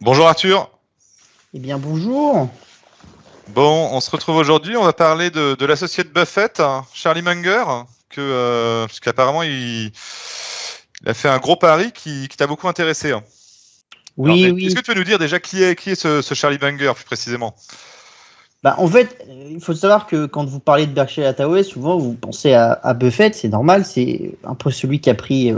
Bonjour Arthur. Eh bien, bonjour. Bon, on se retrouve aujourd'hui. On va parler de l'associé de Buffett, Charlie Munger, parce qu'apparemment il a fait un gros pari qui t'a beaucoup intéressé. Alors, Oui, est-ce oui. que tu peux nous dire déjà qui est ce Charlie Munger plus précisément? En fait, il faut savoir que quand vous parlez de Berkshire Hathaway, souvent vous pensez à Buffett, c'est normal, c'est un peu celui qui a pris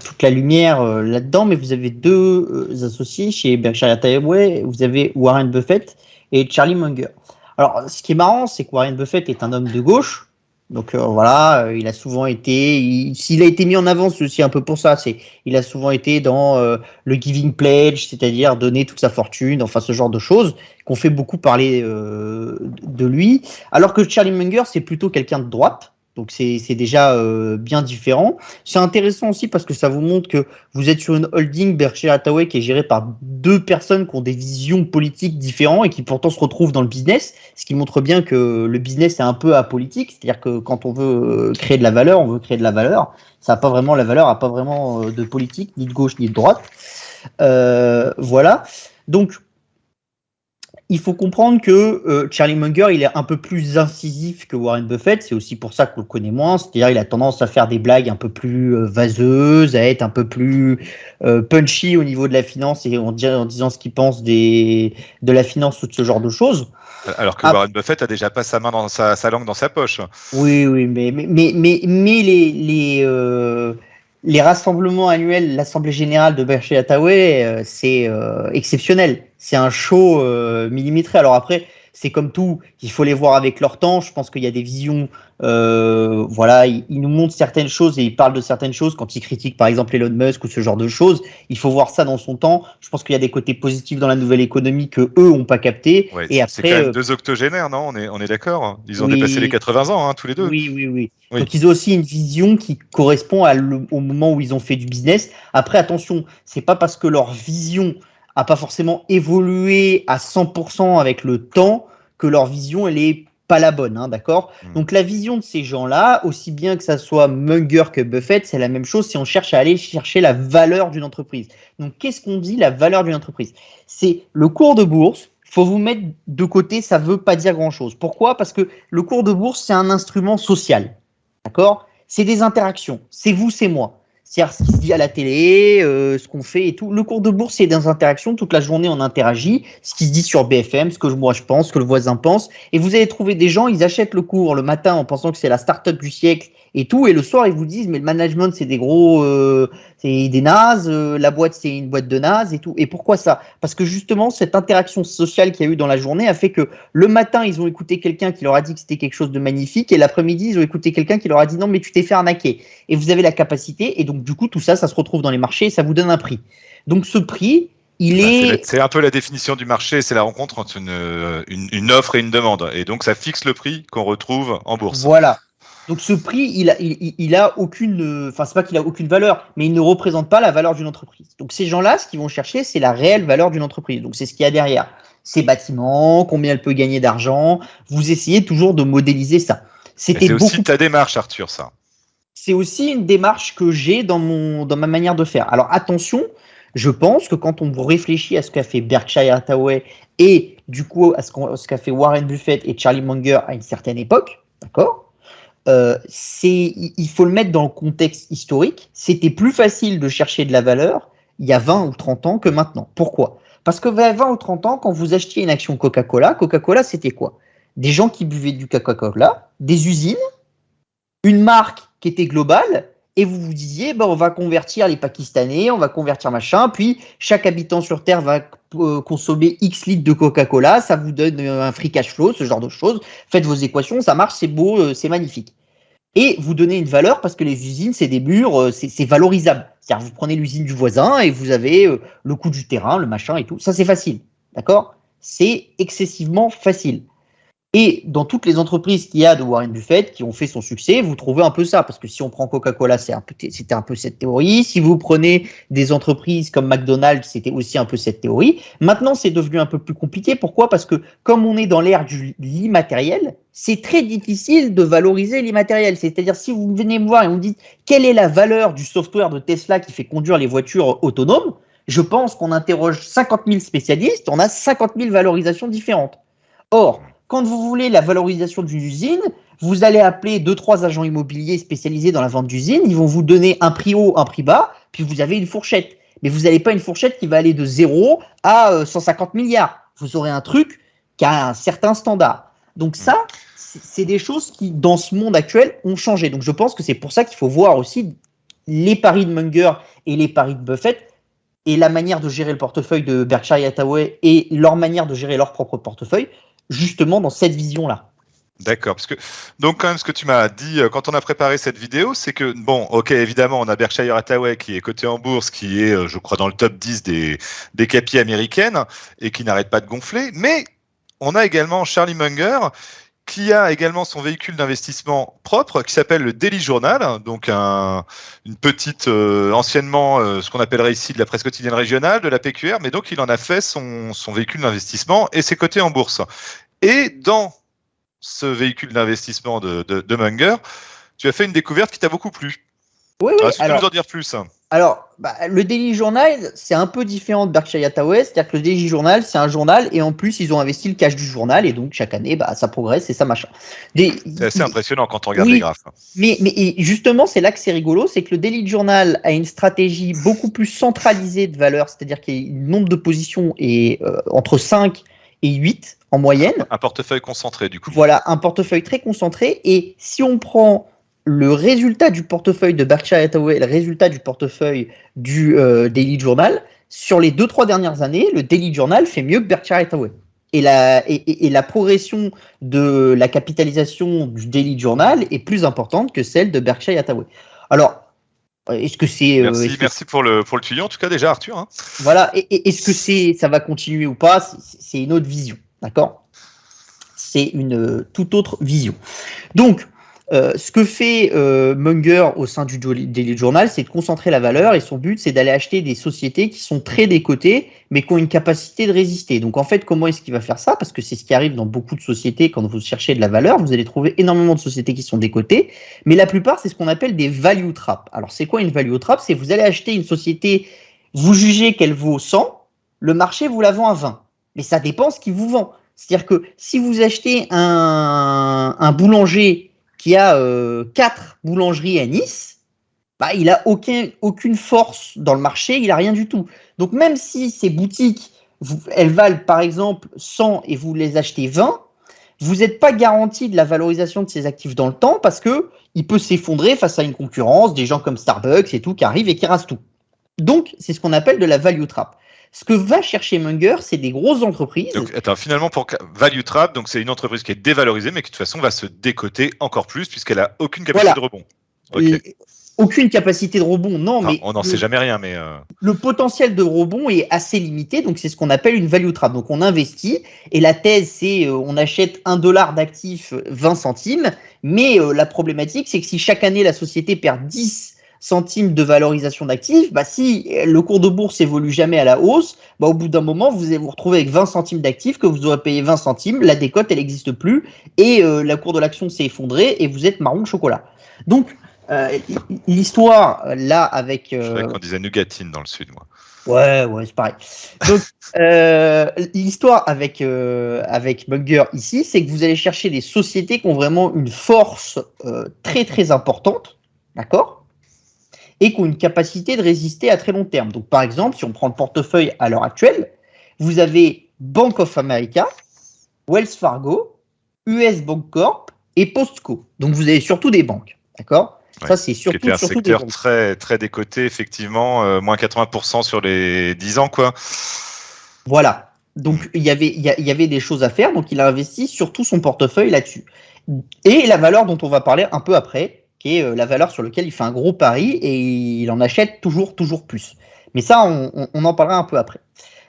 toute la lumière là-dedans, mais vous avez deux associés chez Berkshire Hathaway, vous avez Warren Buffett et Charlie Munger. Alors, ce qui est marrant, c'est que Warren Buffett est un homme de gauche, donc voilà, il a souvent été, s'il a été mis en avant, c'est aussi un peu pour ça, il a souvent été dans le giving pledge, c'est-à-dire donner toute sa fortune, enfin ce genre de choses, qu'on fait beaucoup parler de lui, alors que Charlie Munger, c'est plutôt quelqu'un de droite. Donc c'est déjà bien différent. C'est intéressant aussi parce que ça vous montre que vous êtes sur une holding Berkshire Hathaway qui est gérée par deux personnes qui ont des visions politiques différentes et qui pourtant se retrouvent dans le business, ce qui montre bien que le business est un peu apolitique, c'est-à-dire que quand on veut créer de la valeur, on veut créer de la valeur. Ça n'a pas vraiment la valeur, n'a pas vraiment de politique, ni de gauche ni de droite. Voilà. Donc il faut comprendre que Charlie Munger, il est un peu plus incisif que Warren Buffett. C'est aussi pour ça qu'on le connaît moins. C'est-à-dire, il a tendance à faire des blagues un peu plus vaseuses, à être un peu plus punchy au niveau de la finance et en disant ce qu'il pense de la finance ou de ce genre de choses. Alors que Ah, Warren Buffett a déjà pas sa main dans sa langue dans sa poche. oui, oui, mais les rassemblements annuels, l'Assemblée générale de Berkshire Hathaway, c'est exceptionnel. C'est un show millimétré. Alors après, c'est comme tout, il faut les voir avec leur temps. Je pense qu'il y a des visions. Voilà, il nous montre certaines choses et il parle de certaines choses quand il critique par exemple Elon Musk ou ce genre de choses. Il faut voir ça dans son temps. Je pense qu'il y a des côtés positifs dans la nouvelle économie que eux ont pas capté. Ouais, Et c'est quand après, même deux octogénaires, non? On est d'accord. Ils ont dépassé les oui. 80 ans, tous les deux. Oui, oui, oui. Oui. Donc ils ont aussi une vision qui correspond au moment où ils ont fait du business. Après, attention, c'est pas parce que leur vision a pas forcément évolué à 100% avec le temps que leur vision elle est pas la bonne, hein, d'accord? Hmm. Donc la vision de ces gens-là, aussi bien que ça soit Munger que Buffett, c'est la même chose si on cherche à aller chercher la valeur d'une entreprise. Donc qu'est-ce qu'on dit la valeur d'une entreprise? C'est le cours de bourse. Faut vous mettre de côté, ça veut pas dire grand-chose. Pourquoi? Parce que le cours de bourse, c'est un instrument social. D'accord? C'est des interactions. C'est vous, c'est moi. C'est-à-dire ce qui se dit à la télé, ce qu'on fait et tout. Le cours de bourse, c'est des interactions. Toute la journée, on interagit. Ce qui se dit sur BFM, ce que moi je pense, ce que le voisin pense. Et vous allez trouver des gens, ils achètent le cours le matin en pensant que c'est la start-up du siècle et tout. Et le soir, ils vous disent, mais le management, c'est des gros, c'est des nazes. La boîte, c'est une boîte de nazes et tout. Et pourquoi ça? Parce que justement, cette interaction sociale qu'il y a eu dans la journée a fait que le matin, ils ont écouté quelqu'un qui leur a dit que c'était quelque chose de magnifique. Et l'après-midi, ils ont écouté quelqu'un qui leur a dit non, mais tu t'es fait arnaquer. Et vous avez la capacité. Et donc, du coup, tout ça, ça se retrouve dans les marchés et ça vous donne un prix. Donc, ce prix, il est. C'est un peu la définition du marché, c'est la rencontre entre une offre et une demande. Et donc, ça fixe le prix qu'on retrouve en bourse. Voilà. Donc, ce prix, il a aucune. Enfin, c'est pas qu'il a aucune valeur, mais il ne représente pas la valeur d'une entreprise. Donc, ces gens-là, ce qu'ils vont chercher, c'est la réelle valeur d'une entreprise. Donc, c'est ce qu'il y a derrière. Ces bâtiments, combien elle peut gagner d'argent. Vous essayez toujours de modéliser ça. C'est aussi ta démarche, Arthur, ça. C'est aussi une démarche que j'ai dans ma manière de faire. Alors attention, je pense que quand on réfléchit à ce qu'a fait Berkshire Hathaway et du coup à ce qu'a fait Warren Buffett et Charlie Munger à une certaine époque, d'accord, il faut le mettre dans le contexte historique. C'était plus facile de chercher de la valeur il y a 20 ou 30 ans que maintenant. Pourquoi? Parce que il y a 20 ou 30 ans, quand vous achetiez une action Coca-Cola, Coca-Cola c'était quoi? Des gens qui buvaient du Coca-Cola, des usines, une marque qui était globale, et vous vous disiez, on va convertir les Pakistanais, on va convertir machin, puis chaque habitant sur Terre va consommer X litres de Coca-Cola, ça vous donne un free cash flow, ce genre de choses. Faites vos équations, ça marche, c'est beau, c'est magnifique. Et vous donnez une valeur parce que les usines, c'est des murs, c'est valorisable. C'est-à-dire, vous prenez l'usine du voisin et vous avez le coût du terrain, le machin et tout. Ça, c'est facile. D'accord? C'est excessivement facile. Et dans toutes les entreprises qu'il y a de Warren Buffett qui ont fait son succès, vous trouvez un peu ça. Parce que si on prend Coca-Cola, c'était un peu cette théorie. Si vous prenez des entreprises comme McDonald's, c'était aussi un peu cette théorie. Maintenant, c'est devenu un peu plus compliqué. Pourquoi? Parce que comme on est dans l'ère de l'immatériel, c'est très difficile de valoriser l'immatériel. C'est-à-dire, si vous venez me voir et vous me dites quelle est la valeur du software de Tesla qui fait conduire les voitures autonomes, Je pense qu'on interroge 50 000 spécialistes, on a 50 000 valorisations différentes. Or, quand vous voulez la valorisation d'une usine, vous allez appeler 2-3 agents immobiliers spécialisés dans la vente d'usine, ils vont vous donner un prix haut, un prix bas, puis vous avez une fourchette. Mais vous n'avez pas une fourchette qui va aller de 0 à 150 milliards. Vous aurez un truc qui a un certain standard. Donc ça, c'est des choses qui, dans ce monde actuel, ont changé. Donc je pense que c'est pour ça qu'il faut voir aussi les paris de Munger et les paris de Buffett et la manière de gérer le portefeuille de Berkshire Hathaway et leur manière de gérer leur propre portefeuille, justement dans cette vision-là. D'accord, parce que donc quand même ce que tu m'as dit quand on a préparé cette vidéo, c'est que bon, ok, évidemment, on a Berkshire Hathaway qui est coté en bourse, qui est, je crois, dans le top 10 des capis américaines et qui n'arrête pas de gonfler, mais on a également Charlie Munger qui a également son véhicule d'investissement propre qui s'appelle le Daily Journal, donc une petite, anciennement ce qu'on appellerait ici de la presse quotidienne régionale, de la PQR, mais donc il en a fait son véhicule d'investissement et c'est coté en bourse. Et dans ce véhicule d'investissement de Munger, tu as fait une découverte qui t'a beaucoup plu. Oui, Est-ce que tu peux nous en dire plus? Alors, le Daily Journal, c'est un peu différent de Berkshire Hathaway, c'est-à-dire que le Daily Journal, c'est un journal, et en plus, ils ont investi le cash du journal, et donc chaque année, ça progresse et ça machin. C'est assez impressionnant quand on regarde les graphes. Mais justement, c'est là que c'est rigolo, c'est que le Daily Journal a une stratégie beaucoup plus centralisée de valeur, c'est-à-dire que le nombre de positions est entre 5 et 8 en moyenne. Un portefeuille concentré, du coup. Voilà, un portefeuille très concentré, et si on prend le résultat du portefeuille de Berkshire Hathaway et le résultat du portefeuille du Daily Journal, sur les 2-3 dernières années, le Daily Journal fait mieux que Berkshire Hathaway. Et la progression de la capitalisation du Daily Journal est plus importante que celle de Berkshire Hathaway. Alors, est-ce que c'est... merci pour le tuyau, en tout cas déjà, Arthur. Hein. Voilà, est-ce que ça va continuer ou pas? C'est une autre vision, d'accord? C'est une toute autre vision. Donc, ce que fait Munger au sein du Daily Journal, c'est de concentrer la valeur et son but, c'est d'aller acheter des sociétés qui sont très décotées, mais qui ont une capacité de résister. Donc en fait, comment est-ce qu'il va faire ça? Parce que c'est ce qui arrive dans beaucoup de sociétés quand vous cherchez de la valeur, vous allez trouver énormément de sociétés qui sont décotées, mais la plupart, c'est ce qu'on appelle des value traps. Alors c'est quoi une value trap? C'est vous allez acheter une société, vous jugez qu'elle vaut 100, le marché vous la vend à 20. Mais ça dépend ce qu'il vous vend. C'est-à-dire que si vous achetez un boulanger qui a 4 boulangeries à Nice, il n'a aucune force dans le marché, il n'a rien du tout. Donc même si ces boutiques, elles valent par exemple 100 et vous les achetez 20, vous n'êtes pas garanti de la valorisation de ces actifs dans le temps parce qu'il peut s'effondrer face à une concurrence, des gens comme Starbucks et tout qui arrivent et qui rasent tout. Donc c'est ce qu'on appelle de la value trap. Ce que va chercher Munger, c'est des grosses entreprises. Donc, attends, finalement, pour Value Trap, donc c'est une entreprise qui est dévalorisée, mais qui de toute façon va se décoter encore plus puisqu'elle n'a aucune capacité de rebond. Okay. Aucune capacité de rebond, non. Enfin, mais on n'en sait jamais rien, mais le potentiel de rebond est assez limité, donc c'est ce qu'on appelle une value trap. Donc on investit et la thèse c'est on achète $1 d'actifs 20 centimes, mais la problématique c'est que si chaque année la société perd 10 centimes de valorisation d'actifs, si le cours de bourse évolue jamais à la hausse, au bout d'un moment, vous allez vous retrouver avec 20 centimes d'actifs que vous aurez payé 20 centimes, la décote, elle n'existe plus, et la cours de l'action s'est effondrée, et vous êtes marron chocolat. Donc, l'histoire, là, avec... Je savais qu'on disait nougatine dans le sud, moi. Ouais, c'est pareil. Donc, l'histoire avec Munger ici, c'est que vous allez chercher des sociétés qui ont vraiment une force très, très importante, d'accord ? Et qui ont une capacité de résister à très long terme. Donc, par exemple, si on prend le portefeuille à l'heure actuelle, vous avez Bank of America, Wells Fargo, US Bank Corp et Postco. Donc, vous avez surtout des banques, d'accord? Ouais, ça, c'est surtout un secteur très, très décoté, effectivement, moins 80% sur les 10 ans, quoi. Voilà. Donc, il y avait des choses à faire. Donc, il a investi surtout son portefeuille là-dessus. Et la valeur dont on va parler un peu après, qui est la valeur sur laquelle il fait un gros pari et il en achète toujours plus. Mais ça, on en parlera un peu après.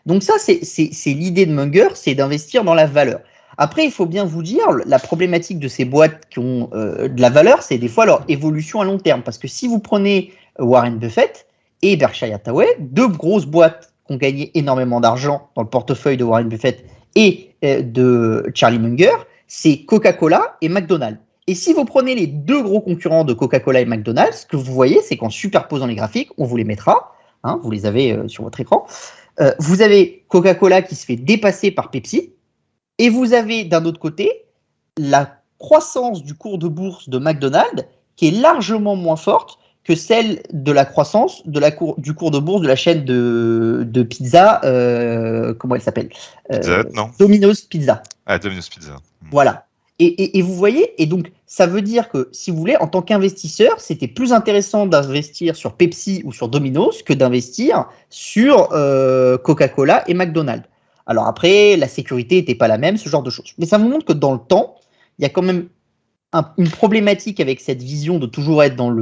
Donc ça, c'est l'idée de Munger, c'est d'investir dans la valeur. Après, il faut bien vous dire, la problématique de ces boîtes qui ont de la valeur, c'est des fois leur évolution à long terme. Parce que si vous prenez Warren Buffett et Berkshire Hathaway, deux grosses boîtes qui ont gagné énormément d'argent dans le portefeuille de Warren Buffett et de Charlie Munger, c'est Coca-Cola et McDonald's. Et si vous prenez les deux gros concurrents de Coca-Cola et McDonald's, ce que vous voyez, c'est qu'en superposant les graphiques, on vous les mettra, hein, vous les avez sur votre écran. Vous avez Coca-Cola qui se fait dépasser par Pepsi, et vous avez d'un autre côté la croissance du cours de bourse de McDonald's qui est largement moins forte que celle de la croissance du cours de bourse de la chaîne de pizza, comment elle s'appelle non. Domino's Pizza. Ah, Domino's Pizza. Voilà. Et vous voyez, et donc ça veut dire que si vous voulez, en tant qu'investisseur, c'était plus intéressant d'investir sur Pepsi ou sur Domino's que d'investir sur Coca-Cola et McDonald's. Alors après, la sécurité n'était pas la même, ce genre de choses. Mais ça vous montre que dans le temps, il y a quand même une problématique avec cette vision de toujours être dans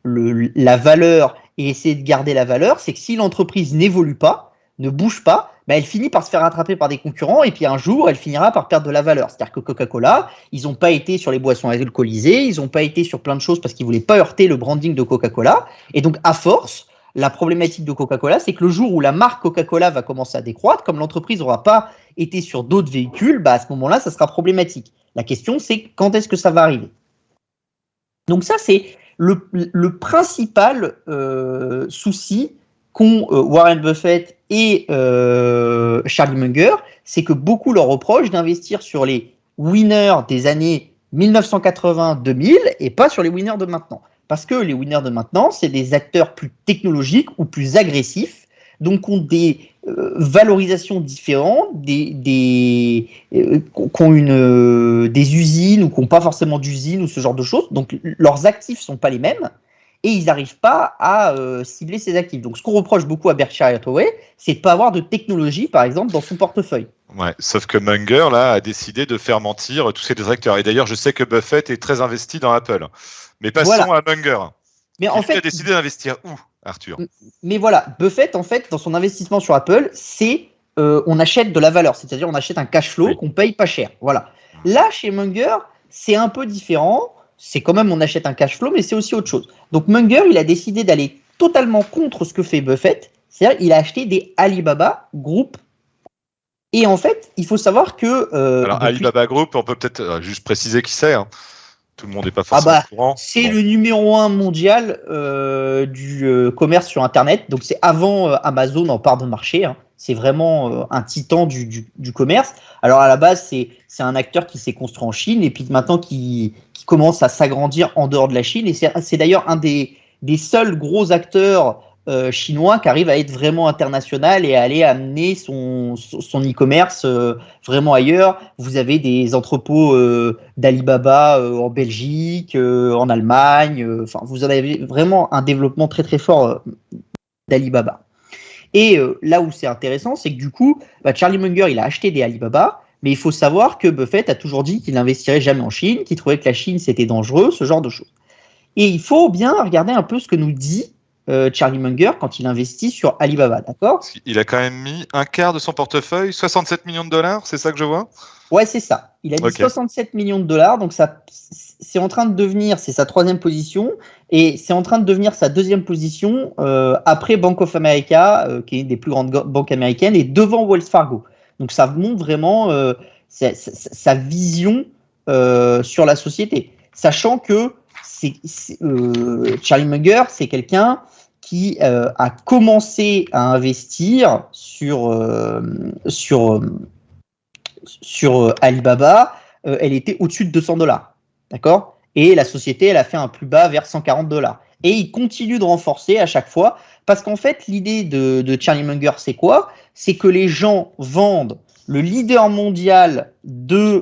la valeur et essayer de garder la valeur, c'est que si l'entreprise n'évolue pas, ne bouge pas, ben elle finit par se faire rattraper par des concurrents et puis un jour, elle finira par perdre de la valeur. C'est-à-dire que Coca-Cola, ils n'ont pas été sur les boissons alcoolisées, ils n'ont pas été sur plein de choses parce qu'ils ne voulaient pas heurter le branding de Coca-Cola. Et donc, à force, la problématique de Coca-Cola, c'est que le jour où la marque Coca-Cola va commencer à décroître, comme l'entreprise n'aura pas été sur d'autres véhicules, bah à ce moment-là, ça sera problématique. La question, c'est quand est-ce que ça va arriver? Donc ça, c'est le principal souci qu'ont Warren Buffett et Charlie Munger, c'est que beaucoup leur reprochent d'investir sur les winners des années 1980-2000 et pas sur les winners de maintenant. Parce que les winners de maintenant, c'est des acteurs plus technologiques ou plus agressifs, donc ont des valorisations différentes, qui ont des usines ou qui n'ont pas forcément d'usines ou ce genre de choses. Donc leurs actifs ne sont pas les mêmes et ils n'arrivent pas à cibler ces actifs. Donc ce qu'on reproche beaucoup à Berkshire Hathaway, c'est de ne pas avoir de technologie, par exemple, dans son portefeuille. Ouais, sauf que Munger là a décidé de faire mentir tous ces détracteurs. Et d'ailleurs, je sais que Buffett est très investi dans Apple. Mais passons à Munger. Mais en fait, a décidé d'investir où, Arthur? Mais voilà, Buffett, en fait, dans son investissement sur Apple, c'est on achète de la valeur, c'est-à-dire on achète un cash flow qu'on paye pas cher. Voilà. Là, chez Munger, c'est un peu différent. C'est quand même on achète un cash flow, mais c'est aussi autre chose. Donc Munger, il a décidé d'aller totalement contre ce que fait Buffett, c'est-à-dire il a acheté des Alibaba Group. Et en fait, il faut savoir que alors Alibaba Group, on peut peut-être juste préciser qui c'est. Hein. Tout le monde n'est pas forcément au courant. C'est le numéro 1 mondial du commerce sur Internet. Donc, c'est avant Amazon en part de marché. Hein. C'est vraiment un titan du commerce. Alors, à la base, c'est un acteur qui s'est construit en Chine et puis maintenant qui commence à s'agrandir en dehors de la Chine. Et c'est d'ailleurs un des seuls gros acteurs chinois qui arrive à être vraiment international et à aller amener son e-commerce vraiment ailleurs. Vous avez des entrepôts d'Alibaba en Belgique, en Allemagne. Vous avez vraiment un développement très très fort d'Alibaba. Et là où c'est intéressant, c'est que du coup, Charlie Munger, il a acheté des Alibaba, mais il faut savoir que Buffett a toujours dit qu'il n'investirait jamais en Chine, qu'il trouvait que la Chine c'était dangereux, ce genre de choses. Et il faut bien regarder un peu ce que nous dit Charlie Munger quand il investit sur Alibaba, d'accord? Il a quand même mis un quart de son portefeuille, 67 millions de dollars, c'est ça que je vois? Ouais, c'est ça. Il a dit 67 millions de dollars, donc ça, c'est en train de devenir, c'est sa 3e position, et c'est en train de devenir sa 2e position après Bank of America, qui est une des plus grandes banques américaines, et devant Wells Fargo. Donc ça montre vraiment sa vision sur la société, sachant que Charlie Munger, c'est quelqu'un qui a commencé à investir sur Alibaba. Elle était au-dessus de $200, d'accord? Et la société, elle a fait un plus bas vers $140. Et il continue de renforcer à chaque fois, parce qu'en fait, l'idée de Charlie Munger, c'est quoi? C'est que les gens vendent le leader mondial du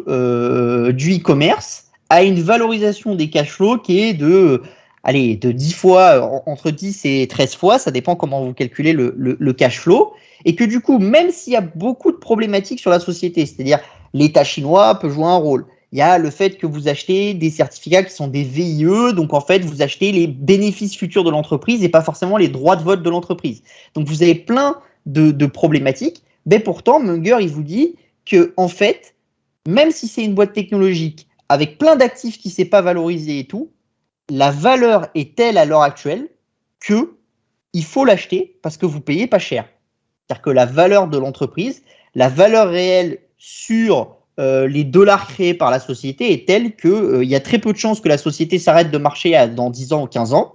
e-commerce à une valorisation des cash flows qui est de 10 fois, entre 10 et 13 fois, ça dépend comment vous calculez le cash flow, et que du coup, même s'il y a beaucoup de problématiques sur la société, c'est-à-dire l'État chinois peut jouer un rôle, il y a le fait que vous achetez des certificats qui sont des VIE, donc en fait, vous achetez les bénéfices futurs de l'entreprise et pas forcément les droits de vote de l'entreprise. Donc vous avez plein de problématiques, mais pourtant, Munger, il vous dit que en fait, même si c'est une boîte technologique, avec plein d'actifs qui ne s'est pas valorisé et tout, la valeur est telle à l'heure actuelle que il faut l'acheter parce que vous payez pas cher. C'est-à-dire que la valeur de l'entreprise, la valeur réelle sur les dollars créés par la société est telle qu'il y a très peu de chances que la société s'arrête de marcher dans 10 ans ou 15 ans.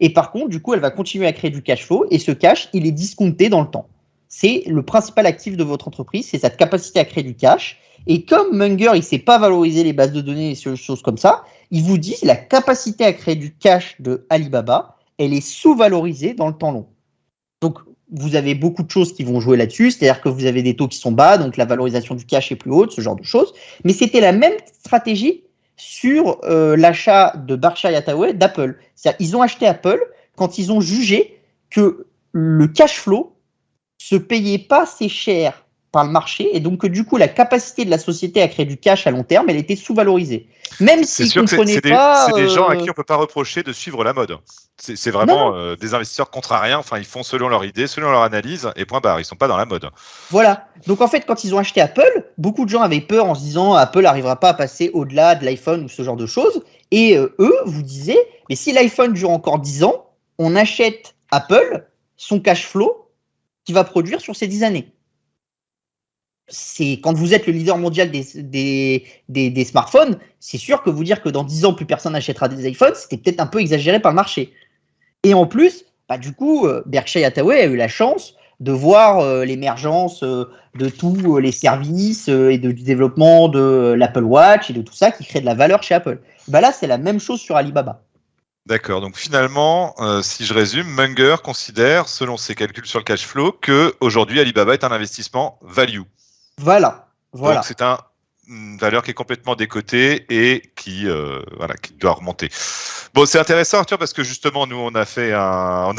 Et par contre, du coup, elle va continuer à créer du cash flow et ce cash, il est discounté dans le temps. C'est le principal actif de votre entreprise, c'est cette capacité à créer du cash. Et comme Munger, il ne sait pas valoriser les bases de données et ces choses comme ça, il vous dit la capacité à créer du cash de Alibaba, elle est sous-valorisée dans le temps long. Donc, vous avez beaucoup de choses qui vont jouer là-dessus, c'est-à-dire que vous avez des taux qui sont bas, donc la valorisation du cash est plus haute, ce genre de choses. Mais c'était la même stratégie sur l'achat de Berkshire Hathaway d'Apple. C'est-à-dire ils ont acheté Apple quand ils ont jugé que le cash flow se payait pas assez cher par le marché et donc que du coup la capacité de la société à créer du cash à long terme, elle était sous-valorisée. Même s'ils ne comprenaient pas... C'est des gens à qui on ne peut pas reprocher de suivre la mode. C'est vraiment des investisseurs contrariens, enfin ils font selon leur idée, selon leur analyse, et point barre, ils ne sont pas dans la mode. Voilà, donc en fait quand ils ont acheté Apple, beaucoup de gens avaient peur en se disant Apple n'arrivera pas à passer au-delà de l'iPhone ou ce genre de choses, et eux vous disaient, mais si l'iPhone dure encore 10 ans, on achète Apple, son cash flow, qu'il va produire sur ces 10 années. C'est quand vous êtes le leader mondial des smartphones, c'est sûr que vous dire que dans 10 ans, plus personne n'achètera des iPhones, c'était peut-être un peu exagéré par le marché. Et en plus, du coup, Berkshire Hathaway a eu la chance de voir l'émergence de tous les services et du développement de l'Apple Watch et de tout ça qui crée de la valeur chez Apple. Là, c'est la même chose sur Alibaba. D'accord, donc finalement, si je résume, Munger considère, selon ses calculs sur le cash flow, qu'aujourd'hui Alibaba est un investissement value. Voilà. Donc c'est une valeur qui est complètement décotée et qui doit remonter. Bon, c'est intéressant Arthur parce que justement nous on a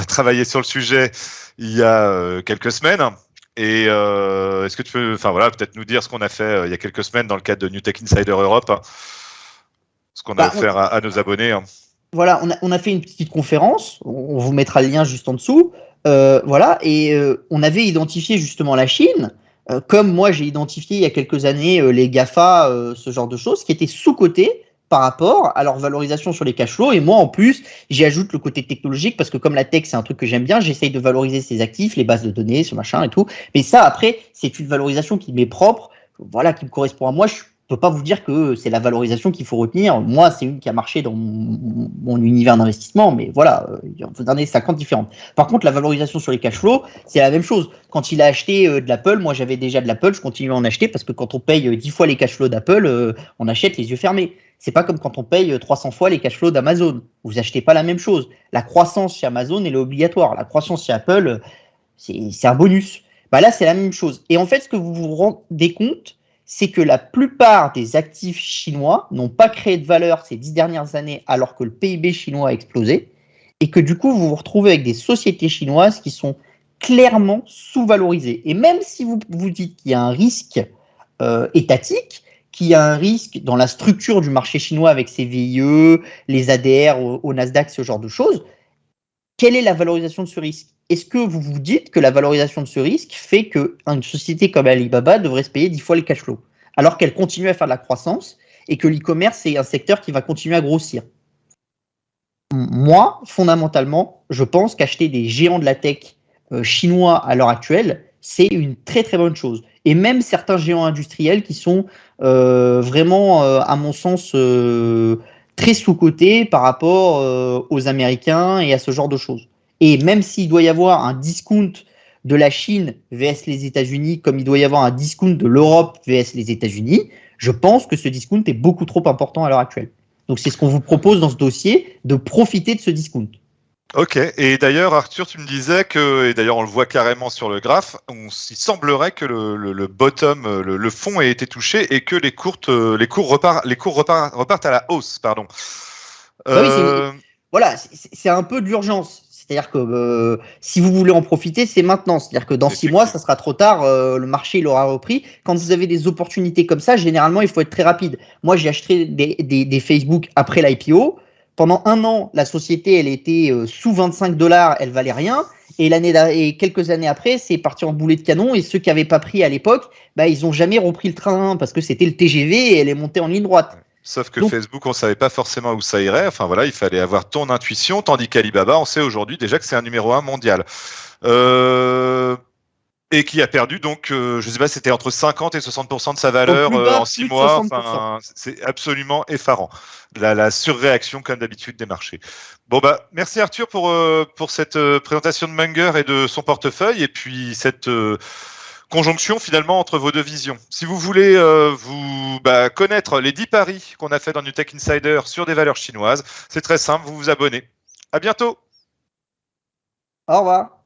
travaillé sur le sujet il y a quelques semaines. Et est-ce que tu peux, peut-être nous dire ce qu'on a fait il y a quelques semaines dans le cadre de New Tech Insider Europe, ce qu'on a offert à nos abonnés. Voilà, on a fait une petite conférence, on vous mettra le lien juste en dessous, on avait identifié justement la Chine, comme moi j'ai identifié il y a quelques années les GAFA, ce genre de choses, qui étaient sous-cotés par rapport à leur valorisation sur les cash flows, et moi en plus j'y ajoute le côté technologique, parce que comme la tech c'est un truc que j'aime bien, j'essaye de valoriser ces actifs, les bases de données, ce machin et tout, mais ça après c'est une valorisation qui m'est propre, qui me correspond à moi. Je ne peux pas vous dire que c'est la valorisation qu'il faut retenir. Moi, c'est une qui a marché dans mon univers d'investissement, mais voilà, il faut donner 50 différentes. Par contre, la valorisation sur les cash flows, c'est la même chose. Quand il a acheté de l'Apple, moi j'avais déjà de l'Apple, je continue à en acheter parce que quand on paye 10 fois les cash flows d'Apple, on achète les yeux fermés. C'est pas comme quand on paye 300 fois les cash flows d'Amazon. Vous achetez pas la même chose. La croissance chez Amazon, elle est obligatoire. La croissance chez Apple, c'est un bonus. Là, c'est la même chose. Et en fait, ce que vous vous rendez compte, c'est que la plupart des actifs chinois n'ont pas créé de valeur ces 10 dernières années alors que le PIB chinois a explosé et que du coup, vous vous retrouvez avec des sociétés chinoises qui sont clairement sous-valorisées. Et même si vous vous dites qu'il y a un risque étatique, qu'il y a un risque dans la structure du marché chinois avec ses VIE, les ADR au Nasdaq, ce genre de choses, quelle est la valorisation de ce risque ? Est-ce que vous vous dites que la valorisation de ce risque fait qu'une société comme Alibaba devrait se payer 10 fois les cash flows, alors qu'elle continue à faire de la croissance et que l'e-commerce, c'est un secteur qui va continuer à grossir ? Moi, fondamentalement, je pense qu'acheter des géants de la tech chinois à l'heure actuelle, c'est une très très bonne chose. Et même certains géants industriels qui sont vraiment, à mon sens, très sous-cotés par rapport aux Américains et à ce genre de choses. Et même s'il doit y avoir un discount de la Chine vs les États-Unis, comme il doit y avoir un discount de l'Europe vs les États-Unis, je pense que ce discount est beaucoup trop important à l'heure actuelle. Donc c'est ce qu'on vous propose dans ce dossier, de profiter de ce discount. Ok, et d'ailleurs Arthur, tu me disais que, et d'ailleurs on le voit carrément sur le graphe, il semblerait que le bottom, le fond ait été touché et que les cours repartent à la hausse, pardon. Oui, c'est un peu d'urgence. C'est-à-dire que si vous voulez en profiter, c'est maintenant. C'est-à-dire que dans 6 mois, ça sera trop tard. Le marché, il aura repris. Quand vous avez des opportunités comme ça, généralement, il faut être très rapide. Moi, j'ai acheté des Facebook après l'IPO. Pendant 1 an, la société, elle était sous 25 $, elle valait rien. Et quelques années après, c'est parti en boulet de canon. Et ceux qui n'avaient pas pris à l'époque, ils n'ont jamais repris le train parce que c'était le TGV et elle est montée en ligne droite. Sauf que Facebook, on ne savait pas forcément où ça irait. Enfin voilà, il fallait avoir ton intuition, tandis qu'Alibaba, on sait aujourd'hui déjà que c'est un numéro 1 mondial. Et qui a perdu donc, je sais pas, c'était entre 50 et 60% de sa valeur en 6 mois. Enfin, c'est absolument effarant. La surréaction, comme d'habitude, des marchés. Bon, bah, merci Arthur pour cette présentation de Munger et de son portefeuille, et puis cette conjonction finalement entre vos deux visions. Si vous voulez connaître les 10 paris qu'on a fait dans Newtek Insider sur des valeurs chinoises, c'est très simple, vous vous abonnez. À bientôt. Au revoir.